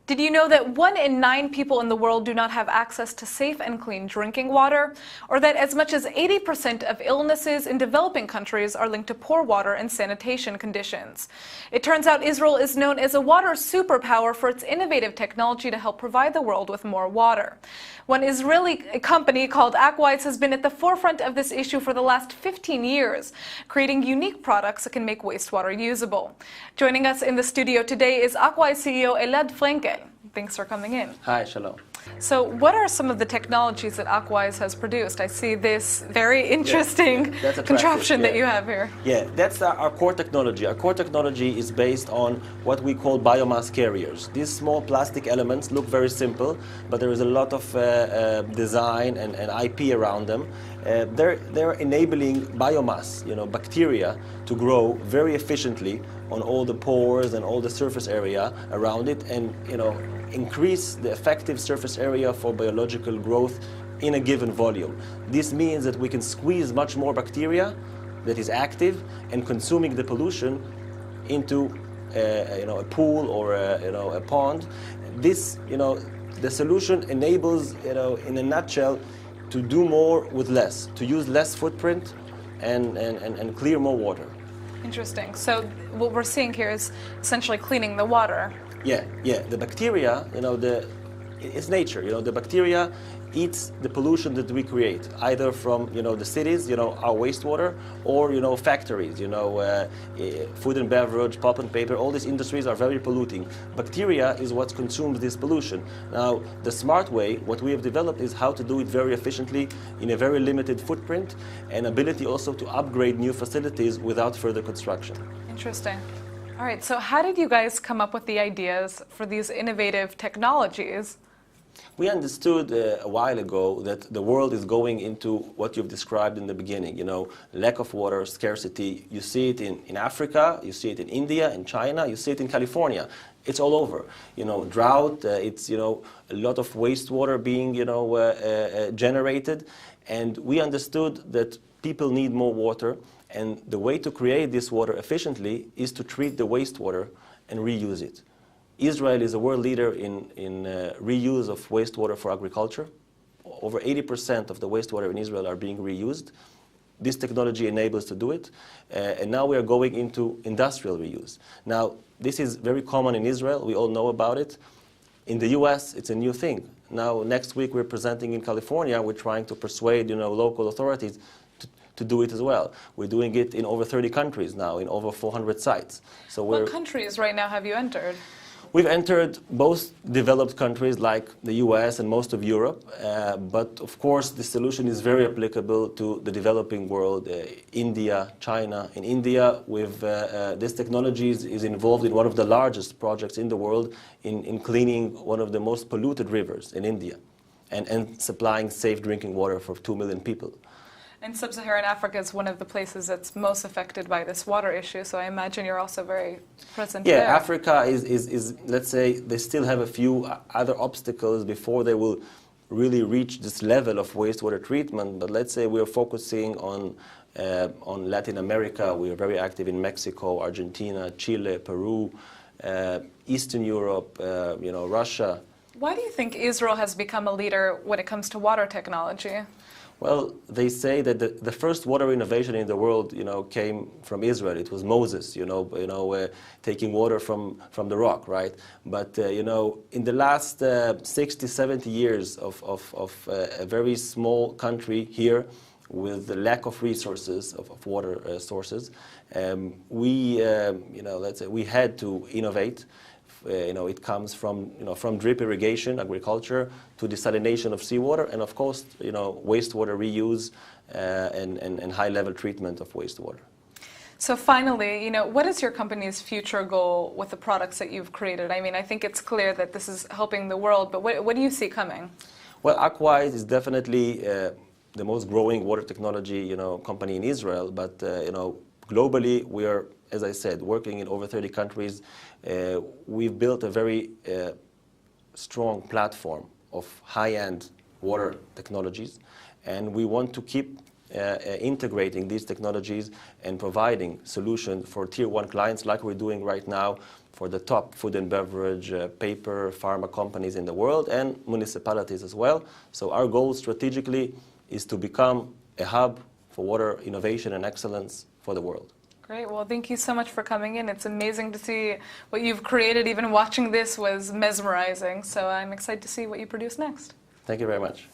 Did you know that 1 in 9 people in the world do not have access to safe and clean drinking water? Or that as much as 80% of illnesses in developing countries are linked to poor water and sanitation conditions? It turns out Israel is known as a water superpower for its innovative technology to help provide the world with more water. One Israeli company called Aqwise has been at the forefront of this issue for the last 15 years, creating unique products that can make wastewater usable. Joining us in the studio today is Aqwise CEO Elad Frenkel. Thanks for coming in. Hi, shalom. So what are some of the technologies that Aqwise has produced? I see this very interesting contraption that you have here. Yeah, that's our core technology. Our core technology is based on what we call biomass carriers. These small plastic elements look very simple, but there is a lot of design and IP around them. They're enabling biomass, bacteria, to grow very efficiently on all the pores and all the surface area around it, and increase the effective surface area for biological growth in a given volume. This means that we can squeeze much more bacteria that is active and consuming the pollution into a pool or a pond. This, the solution enables, in a nutshell, to do more with less, to use less footprint and clear more water. Interesting. So what we're seeing here is essentially cleaning the water. Yeah. The bacteria, it's nature. The bacteria eats the pollution that we create, either from the cities, our wastewater, or factories, food and beverage, pulp and paper. All these industries are very polluting. Bacteria is what consumes this pollution. Now, the smart way, what we have developed, is how to do it very efficiently in a very limited footprint, and ability also to upgrade new facilities without further construction. Interesting. All right, so how did you guys come up with the ideas for these innovative technologies? We understood a while ago that the world is going into what you've described in the beginning, lack of water, scarcity. You see it in Africa, you see it in India, in China, you see it in California. It's all over. Drought, it's, a lot of wastewater being, generated. And we understood that people need more water. And the way to create this water efficiently is to treat the wastewater and reuse it. Israel is a world leader in reuse of wastewater for agriculture. Over 80% of the wastewater in Israel are being reused. This technology enables to do it. And now we are going into industrial reuse. Now, this is very common in Israel. We all know about it. In the US, it's a new thing. Now, next week, we're presenting in California. We're trying to persuade local authorities to do it as well. We're doing it in over 30 countries now, in over 400 sites. So what countries right now have you entered? We've entered both developed countries like the US and most of Europe, but of course the solution is very applicable to the developing world, India, China. In India, this technology is involved in one of the largest projects in the world in cleaning one of the most polluted rivers in India and supplying safe drinking water for 2 million people. And sub-Saharan Africa is one of the places that's most affected by this water issue, so I imagine you're also very present there. Yeah, Africa is, let's say, they still have a few other obstacles before they will really reach this level of wastewater treatment. But let's say we are focusing on Latin America. We are very active in Mexico, Argentina, Chile, Peru, Eastern Europe, Russia. Why do you think Israel has become a leader when it comes to water technology? Well, they say that the first water innovation in the world, came from Israel. It was Moses, taking water from the rock, right? But, in the last 60, 70 years of a very small country here with the lack of resources, of water sources, let's say we had to innovate. It comes from drip irrigation, agriculture, to desalination of seawater, and of course, wastewater reuse and high-level treatment of wastewater. So finally, what is your company's future goal with the products that you've created? I mean, I think it's clear that this is helping the world, but what do you see coming? Well, Aqwise is definitely the most growing water technology, company in Israel, but globally, we are, as I said, working in over 30 countries. We've built a very strong platform of high-end water technologies, and we want to keep integrating these technologies and providing solutions for tier 1 clients like we're doing right now for the top food and beverage, paper, pharma companies in the world, and municipalities as well. So our goal strategically is to become a hub for water innovation and excellence for the world. Great. Well, thank you so much for coming in. It's amazing to see what you've created. Even watching this was mesmerizing. So I'm excited to see what you produce next. Thank you very much.